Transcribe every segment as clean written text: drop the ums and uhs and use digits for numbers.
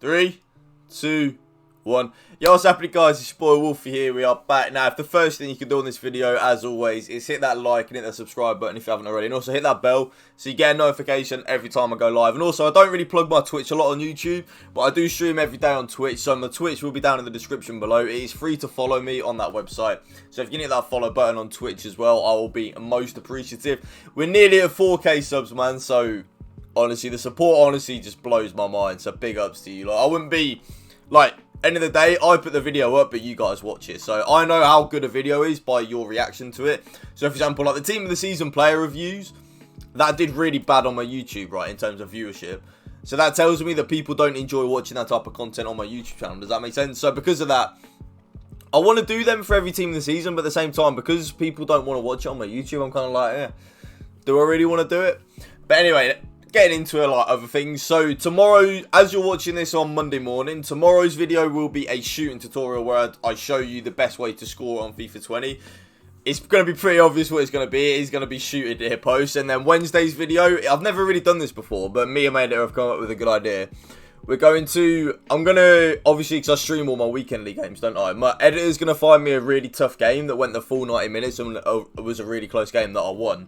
3, 2, 1. Yo, what's happening, guys? It's your boy Wolfie here. We are back. Now, if the first thing you can do on this video, as always, is hit that like and hit that subscribe button if you haven't already. And also hit that bell so you get a notification every time I go live. And also, I don't really plug my Twitch a lot on YouTube, but I do stream every day on Twitch. So my Twitch will be down in the description below. It is free to follow me on that website. So if you can hit that follow button on Twitch as well, I will be most appreciative. We're nearly at 4K subs, man. So honestly, the support honestly just blows my mind. So big ups to you. Like, I wouldn't be like, end of the day, I put the video up, but you guys watch it. So I know how good a video is by your reaction to it. So for example, like the team of the season player reviews, that did really bad on my YouTube, right, in terms of viewership. So that tells me that people don't enjoy watching that type of content on my YouTube channel. Does that make sense? So because of that, I want to do them for every team of the season, but at the same time, because people don't want to watch it on my YouTube, I'm kind of like, yeah, do I really want to do it? But anyway, getting into a lot of other things. So tomorrow, as you're watching this on Monday morning, tomorrow's video will be a shooting tutorial where I show you the best way to score on FIFA 20. It's going to be pretty obvious what it's going to be. It is going to be shooting near post. And then Wednesday's video, I've never really done this before, but me and Mate have come up with a good idea. I'm going to, obviously, because I stream all my weekend league games, don't I? My editor's going to find me a really tough game that went the full 90 minutes and it was a really close game that I won.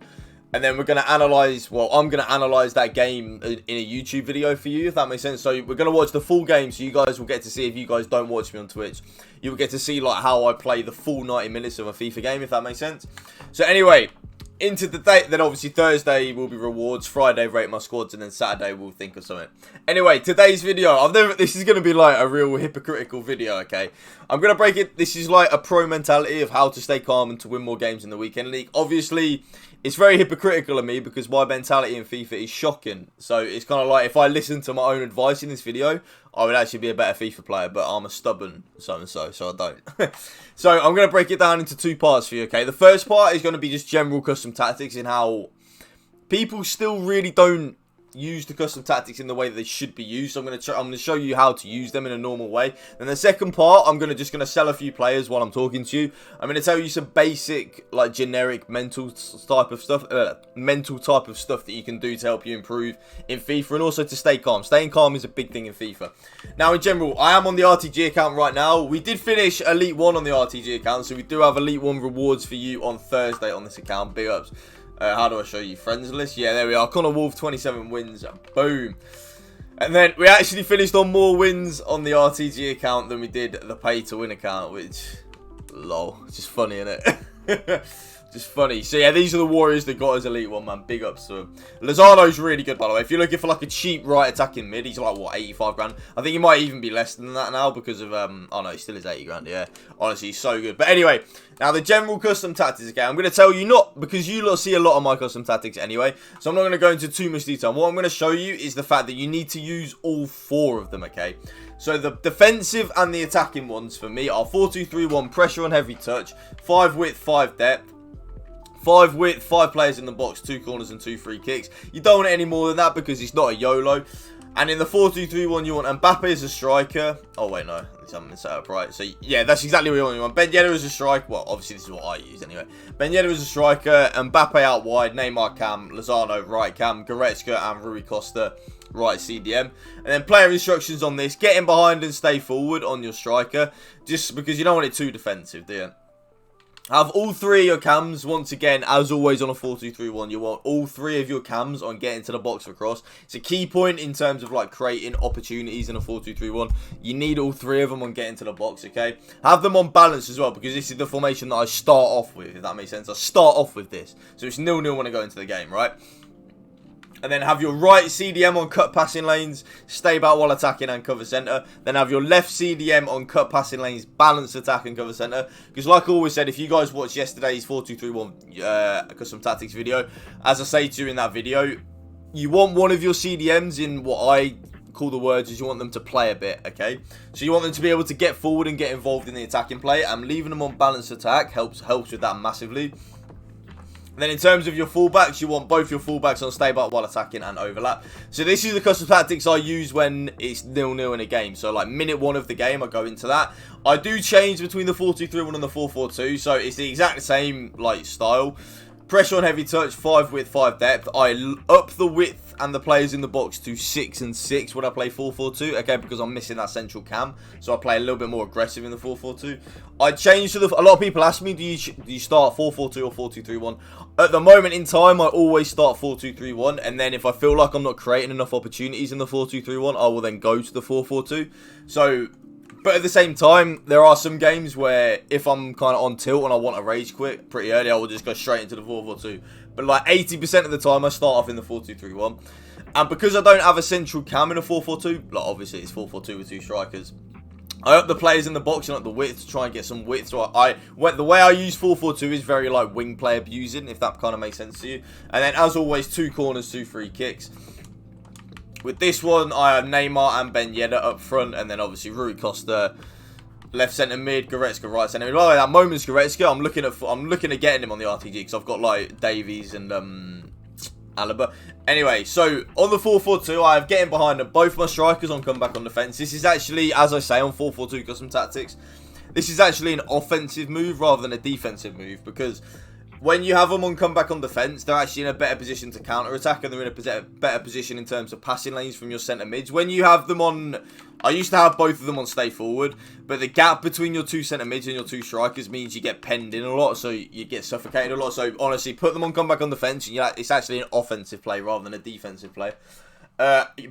And then we're going to analyse, well, I'm going to analyse that game in a YouTube video for you, if that makes sense. So we're going to watch the full game, so you guys will get to see, if you guys don't watch me on Twitch, you will get to see like how I play the full 90 minutes of a FIFA game, if that makes sense. So anyway, into the date, then obviously Thursday will be rewards, Friday rate my squads, and then Saturday we'll think of something. Anyway, today's video, this is going to be like a real hypocritical video, okay? I'm going to break it, this is like a pro mentality of how to stay calm and to win more games in the weekend league. Obviously, it's very hypocritical of me because my mentality in FIFA is shocking. So it's kind of like if I listen to my own advice in this video, I would actually be a better FIFA player, but I'm a stubborn so-and-so, so I don't. So I'm going to break it down into two parts for you, okay? The first part is going to be just general custom tactics and how people still really don't use the custom tactics in the way that they should be used. So I'm going to show you how to use them in a normal way. Then the second part, I'm just going to sell a few players while I'm talking to you. I'm going to tell you some basic, like generic mental type of stuff that you can do to help you improve in FIFA and also to stay calm. Staying calm is a big thing in FIFA. Now, in general, I am on the RTG account right now. We did finish Elite 1 on the RTG account, so we do have Elite 1 rewards for you on Thursday on this account. Big ups. How do I show you? Friends list? Yeah, there we are. Connor Woolf, 27 wins. Boom. And then we actually finished on more wins on the RTG account than we did the pay-to-win account, which, lol, just funny, innit? Just funny. So yeah, these are the Warriors that got us Elite 1, man. Big ups to him. Lozano's really good, by the way. If you're looking for like a cheap right attacking mid, he's like, what, 85 grand? I think he might even be less than that now because of, oh no, he still is 80 grand, yeah. Honestly, he's so good. But anyway, now the general custom tactics, okay, I'm going to tell you not, because you lot see a lot of my custom tactics anyway, so I'm not going to go into too much detail. What I'm going to show you is the fact that you need to use all four of them, okay? So the defensive and the attacking ones for me are 4-2-3-1, pressure on heavy touch, 5 width, 5 depth, 5 width, 5 players in the box, 2 corners and 2 free kicks. You don't want any more than that because it's not a YOLO. And in the 4-2-3-1, you want Mbappe as a striker. Oh, wait, no. At least I'm set up right. So, yeah, that's exactly what you want. You want Ben Yedder as a striker. Well, obviously, this is what I use anyway. Ben Yedder as a striker. Mbappe out wide. Neymar cam. Lozano right cam. Goretzka and Rui Costa right CDM. And then player instructions on this. Get in behind and stay forward on your striker. Just because you don't want it too defensive, do you? Have all 3 of your cams, once again, as always on a 4-2-3-1, you want all 3 of your cams on getting to the box for cross. It's a key point in terms of like creating opportunities in a 4-2-3-1. You need all 3 of them on getting to the box, okay? Have them on balance as well, because this is the formation that I start off with, if that makes sense. I start off with this. So it's 0-0 when I go into the game, right? And then have your right CDM on cut passing lanes, stay back while attacking and cover centre. Then have your left CDM on cut passing lanes, balance attack and cover centre. Because like I always said, if you guys watched yesterday's 4-2-3-1 custom tactics video, as I say to you in that video, you want one of your CDMs in what I call the words is you want them to play a bit, okay? So you want them to be able to get forward and get involved in the attacking play. And leaving them on balance attack helps with that massively. Then in terms of your fullbacks, you want both your fullbacks on stay back while attacking and overlap. So this is the custom tactics I use when it's 0-0 in a game. So like minute 1 of the game, I go into that. I do change between the 4-2-3-1 and the 4-4-2. So it's the exact same like style. Pressure on heavy touch, 5 width, 5 depth. I up the width and the players in the box to 6 and 6 when I play 4-4-2, okay, because I'm missing that central cam, so I play a little bit more aggressive in the 4-4-2. I changed to the, a lot of people ask me, do you start 4-4-2 or 4-2-3-1? At the moment in time, I always start 4-2-3-1, and then if I feel like I'm not creating enough opportunities in the 4-2-3-1, I will then go to the 4-4-2. So, but at the same time, there are some games where if I'm kind of on tilt and I want to rage quit pretty early, I will just go straight into the 4-4-2. But like 80% of the time, I start off in the 4-2-3-1. And because I don't have a central cam in a 4-4-2, like obviously it's 4-4-2 with 2 strikers, I up the players in the box and up the width to try and get some width. So the way I use 4-4-2 is very like wing play abusing, if that kind of makes sense to you. And then as always, 2 corners, 2 free kicks. With this one, I have Neymar and Ben Yedder up front, and then obviously Rui Costa left centre mid, Goretzka right centre mid. Well, at that moment's Goretzka, I'm looking at getting him on the RTG because I've got like Davies and Alaba. Anyway, so on the 4-4-2, I have getting behind them, both my strikers on comeback on defence. This is actually, as I say, on 4-4-2 custom tactics, this is actually an offensive move rather than a defensive move, because when you have them on comeback on defence, they're actually in a better position to counter-attack, and they're in a better position in terms of passing lanes from your centre mids. When you have them on, I used to have both of them on stay forward, but the gap between your 2 centre mids and your 2 strikers means you get penned in a lot, so you get suffocated a lot. So honestly, put them on comeback on defence, and it's actually an offensive play rather than a defensive play.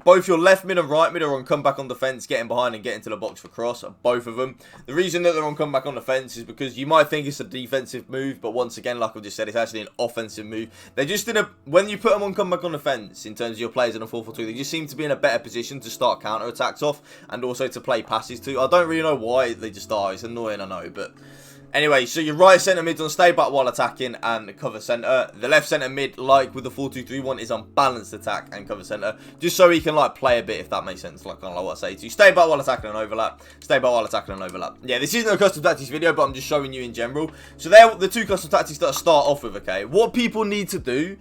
Both your left mid and right mid are on comeback on defence, getting behind and getting to the box for cross. Both of them. The reason that they're on comeback on defence is because you might think it's a defensive move, but once again, like I just said, it's actually an offensive move. They're just when you put them on comeback on defence, in terms of your players in a 4-4-2, they just seem to be in a better position to start counter attacks off and also to play passes to. I don't really know why they just are. It's annoying, I know, but anyway, so your right centre mid's on stay back while attacking and cover centre. The left centre mid, like with the 4-2-3-1, is on balanced attack and cover centre. Just so he can like play a bit, if that makes sense. Like kind of like what I say to you. Stay back while attacking and overlap. Stay back while attacking and overlap. Yeah, this isn't a custom tactics video, but I'm just showing you in general. So they're the 2 custom tactics that I start off with, okay? What people need to do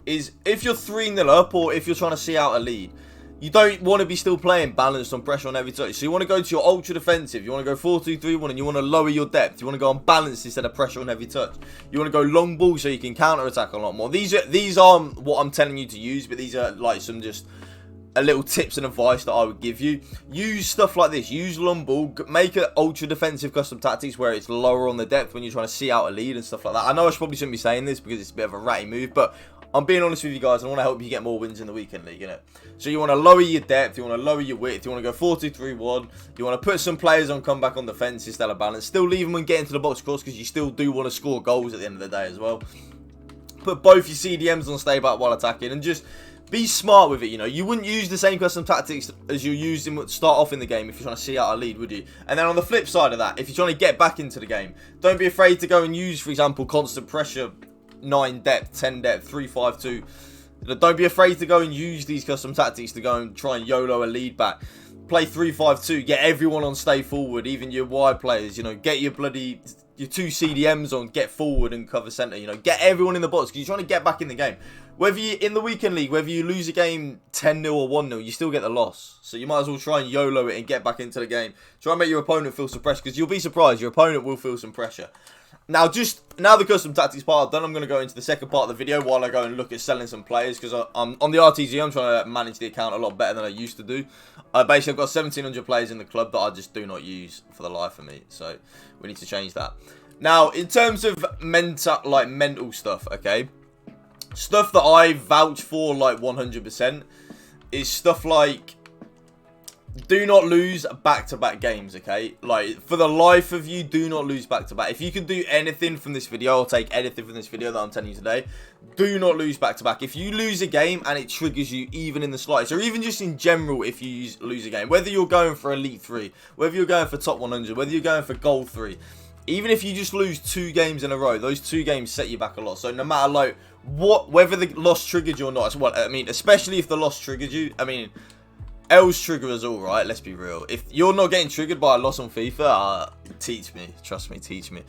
is, if you're 3-0 up or if you're trying to see out a lead, you don't want to be still playing balanced on pressure on every touch. So you want to go to your ultra defensive. You want to go 4-2-3-1 and you want to lower your depth. You want to go on balance instead of pressure on every touch. You want to go long ball so you can counter attack a lot more. These aren't what I'm telling you to use, but these are like some just a little tips and advice that I would give you. Use stuff like this. Use long ball. Make an ultra defensive custom tactics where it's lower on the depth when you're trying to see out a lead and stuff like that. I know I probably shouldn't be saying this because it's a bit of a ratty move, but I'm being honest with you guys. I want to help you get more wins in the weekend league, innit? So you want to lower your depth, you want to lower your width, you want to go 4-2-3-1, you want to put some players on comeback on defence instead of balance. Still leave them and get into the box cross because you still do want to score goals at the end of the day as well. Put both your CDMs on stay back while attacking and just be smart with it, you know. You wouldn't use the same custom tactics as you used in start off in the game if you're trying to see out a lead, would you? And then on the flip side of that, if you're trying to get back into the game, don't be afraid to go and use, for example, constant pressure, 9 depth, 10 depth, 3-5-2. Don't be afraid to go and use these custom tactics to go and try and YOLO a lead back. Play 3-5-2, get everyone on stay forward, even your wide players, you know, get your 2 CDMs on, get forward and cover centre, you know, get everyone in the box because you're trying to get back in the game. Whether you, in the weekend league, whether you lose a game 10-0 or 1-0, you still get the loss. So you might as well try and YOLO it and get back into the game. Try and make your opponent feel some pressure because you'll be surprised, your opponent will feel some pressure. Now the custom tactics part done, I'm going to go into the second part of the video while I go and look at selling some players because I'm on the RTG. I'm trying to manage the account a lot better than I used to do. Basically, I've got 1,700 players in the club that I just do not use for the life of me. So we need to change that. Now, in terms of mental stuff, okay, stuff that I vouch for like 100% is stuff like, do not lose back-to-back games, okay? Like, for the life of you, do not lose back-to-back. If you can do anything from this video, I'll take anything from this video that I'm telling you today. Do not lose back-to-back. If you lose a game and it triggers you even in the slightest, or even just in general if you lose a game, whether you're going for Elite 3, whether you're going for Top 100, whether you're going for Gold 3, even if you just lose 2 games in a row, those 2 games set you back a lot. So no matter, like, whether the loss triggered you or not, I mean, especially if the loss triggered you, I mean, L's trigger us all, right? Let's be real. If you're not getting triggered by a loss on FIFA, teach me. Trust me, teach me.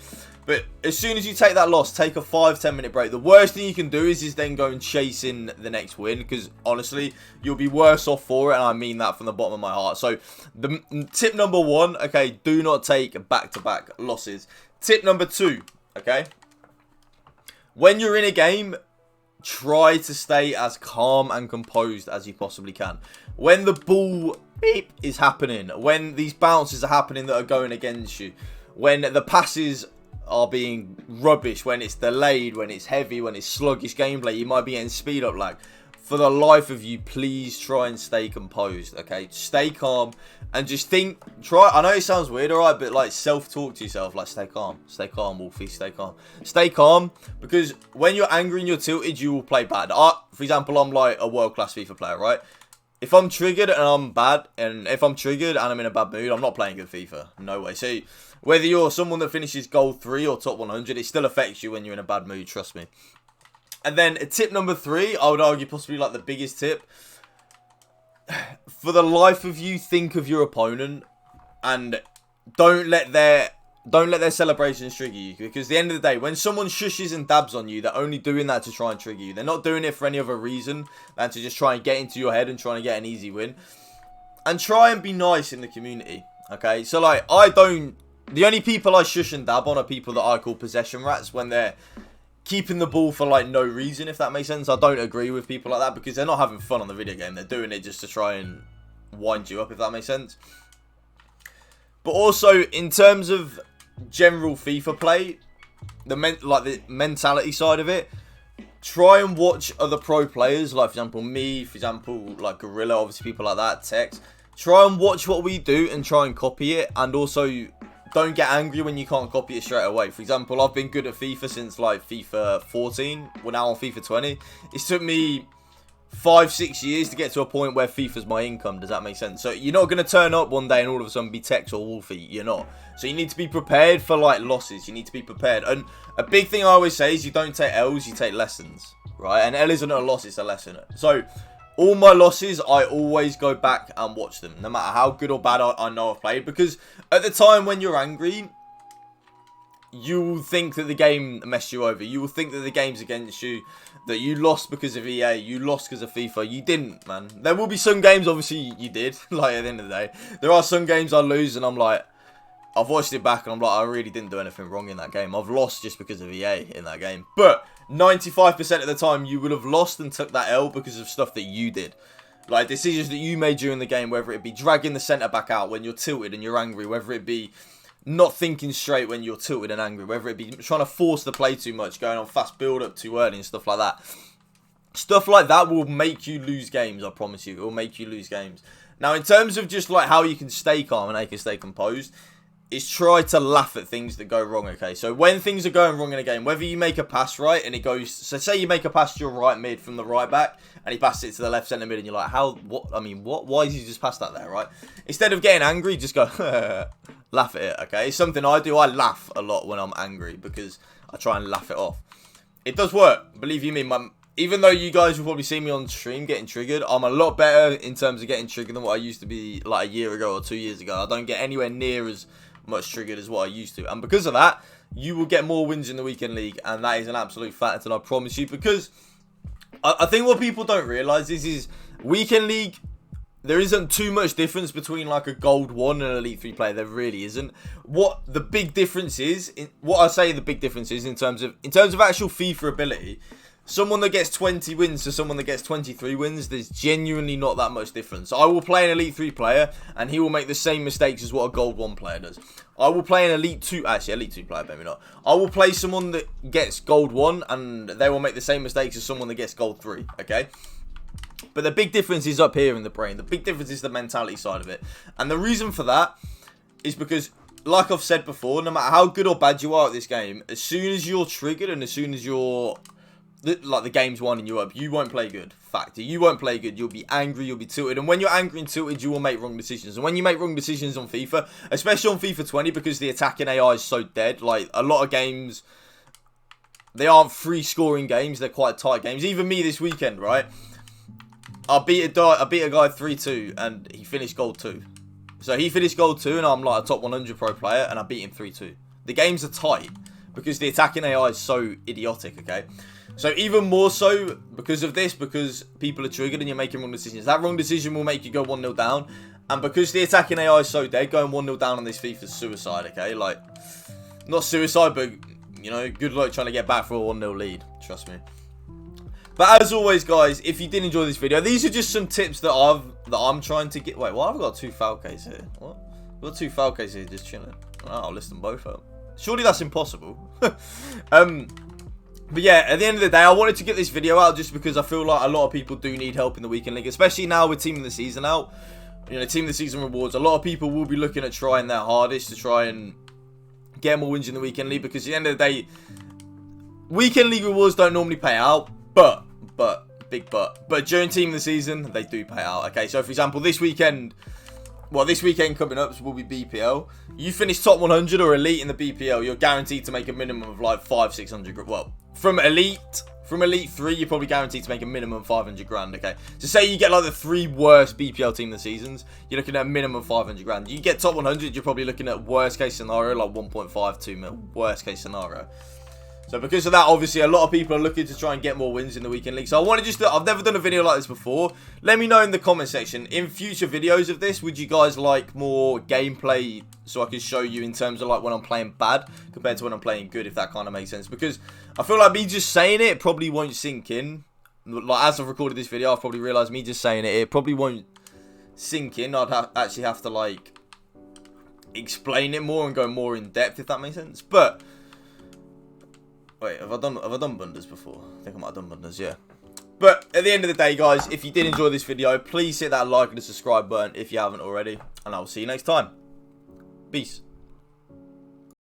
But as soon as you take that loss, take a 5-10 minute break. The worst thing you can do is then go and chase in the next win. Because honestly, you'll be worse off for it. And I mean that from the bottom of my heart. So the tip number 1, okay, do not take back-to-back losses. Tip number 2, okay. When you're in a game, try to stay as calm and composed as you possibly can. When the ball beep is happening, when these bounces are happening that are going against you, when the passes are being rubbish, when it's delayed, when it's heavy, when it's sluggish gameplay, you might be getting speed up lag. For the life of you, please try and stay composed, okay? Stay calm and just think, I know it sounds weird, alright, but like self-talk to yourself, like stay calm, Wolfie, stay calm. Stay calm, because when you're angry and you're tilted, you will play bad. For example, I'm like a world-class FIFA player, right? If I'm triggered and I'm bad, and if I'm triggered and I'm in a bad mood, I'm not playing good FIFA. No way. So, whether you're someone that finishes gold 3 or top 100, it still affects you when you're in a bad mood, trust me. And then tip number 3, I would argue possibly like the biggest tip. For the life of you, think of your opponent and don't let their celebrations trigger you. Because at the end of the day, when someone shushes and dabs on you, they're only doing that to try and trigger you. They're not doing it for any other reason than to just try and get into your head and trying to get an easy win. And try and be nice in the community, okay? So like, the only people I shush and dab on are people that I call possession rats when they're keeping the ball for like no reason, if that makes sense. I don't agree with people like that because they're not having fun on the video game. They're doing it just to try and wind you up, if that makes sense. But also, in terms of general FIFA play, the mentality side of it, try and watch other pro players, like for example me, for example like Gorilla, obviously people like that, Tex. Try and watch what we do and try and copy it, and also don't get angry when you can't copy it straight away. For example, I've been good at FIFA since like FIFA 14. We're now on FIFA 20. It took me 5-6 years to get to a point where FIFA's my income. Does that make sense? So you're not going to turn up one day and all of a sudden be Tex or Wolfie. You're not. So you need to be prepared for like losses. You need to be prepared. And a big thing I always say is you don't take L's, you take lessons. Right? And L isn't a loss, it's a lesson. So all my losses, I always go back and watch them, no matter how good or bad I know I've played. Because at the time when you're angry, you will think that the game messed you over. You will think that the game's against you, that you lost because of EA, you lost because of FIFA. You didn't, man. There will be some games, obviously, you did. Like, at the end of the day, there are some games I lose and I'm like, I've watched it back and I'm like, I really didn't do anything wrong in that game. I've lost just because of EA in that game. But 95% of the time, you would have lost and took that L because of stuff that you did. Like, decisions that you made during the game, whether it be dragging the centre back out when you're tilted and you're angry, whether it be not thinking straight when you're tilted and angry, whether it be trying to force the play too much, going on fast build-up too early and stuff like that. Stuff like that will make you lose games, I promise you. It will make you lose games. Now, in terms of just like how you can stay calm and how you can stay composed, is try to laugh at things that go wrong, okay? So when things are going wrong in a game, whether you make a pass right and it goes... So say you make a pass to your right mid from the right back and he passes it to the left centre mid and you're like, why is he just passed that there, right? Instead of getting angry, just go, laugh at it, okay? It's something I do. I laugh a lot when I'm angry because I try and laugh it off. It does work, believe you me. Even though you guys will probably see me on stream getting triggered, I'm a lot better in terms of getting triggered than what I used to be like a year ago or 2 years ago. I don't get anywhere near as much triggered as what I used to, and because of that you will get more wins in the weekend league, and that is an absolute fact, and I promise you. Because I think what people don't realize is weekend league, there isn't too much difference between like a gold 1 and an elite 3 player. There really isn't. What the big difference is, in terms of actual FIFA ability, someone that gets 20 wins to someone that gets 23 wins, there's genuinely not that much difference. I will play an Elite 3 player, and he will make the same mistakes as what a Gold 1 player does. I will play an Elite 2... Actually, Elite 2 player, maybe not. I will play someone that gets Gold 1, and they will make the same mistakes as someone that gets Gold 3, okay? But the big difference is up here in the brain. The big difference is the mentality side of it. And the reason for that is because, like I've said before, no matter how good or bad you are at this game, as soon as you're triggered and as soon as you're... like the game's winding you up, you won't play good. Fact, you won't play good. You'll be angry, you'll be tilted, and when you're angry and tilted, you will make wrong decisions. And when you make wrong decisions on FIFA, especially on FIFA 20, because the attacking AI is so dead, like a lot of games, they aren't free scoring games, they're quite tight games. Even me this weekend, right, I beat a guy 3-2 and he finished gold 2. So he finished gold 2 and I'm like a top 100 pro player and I beat him 3-2. The games are tight because the attacking AI is so idiotic, okay? So even more so because of this, because people are triggered and you're making wrong decisions. That wrong decision will make you go 1-0 down. And because the attacking AI is so dead, going 1-0 down on this FIFA is suicide, okay? Like, not suicide, but, you know, good luck trying to get back for a 1-0 lead. Trust me. But as always, guys, if you did enjoy this video, these are just some tips that I'm trying to get. Wait, why have I got 2 Falcons here? What? I've got 2 Falcons here just chilling. Oh, I'll list them both up. Surely that's impossible. But yeah, at the end of the day, I wanted to get this video out just because I feel like a lot of people do need help in the weekend league, especially now with Team of the Season out. You know, Team of the Season rewards. A lot of people will be looking at trying their hardest to try and get more wins in the weekend league, because at the end of the day, weekend league rewards don't normally pay out, but during Team of the Season, they do pay out. Okay, so for example, this weekend coming up will be BPL. You finish top 100 or elite in the BPL, you're guaranteed to make a minimum of like 500-600. Well, from elite 3, you're probably guaranteed to make a minimum of 500 grand. Okay, so say you get like the 3 worst BPL team of the seasons, you're looking at a minimum of 500 grand. You get top 100, you're probably looking at worst case scenario like 1.52 mil. Worst case scenario. So because of that, obviously, a lot of people are looking to try and get more wins in the weekend league. So I want to just, I've never done a video like this before. Let me know in the comment section, in future videos of this, would you guys like more gameplay so I can show you in terms of like when I'm playing bad compared to when I'm playing good, if that kind of makes sense. Because I feel like me just saying it probably won't sink in. Like, as I've recorded this video, I've probably realised me just saying it probably won't sink in. I'd actually have to like explain it more and go more in depth, if that makes sense. But wait, have I done Bunders before? I think I might have done Bunders, yeah. But at the end of the day, guys, if you did enjoy this video, please hit that like and the subscribe button if you haven't already. And I will see you next time. Peace.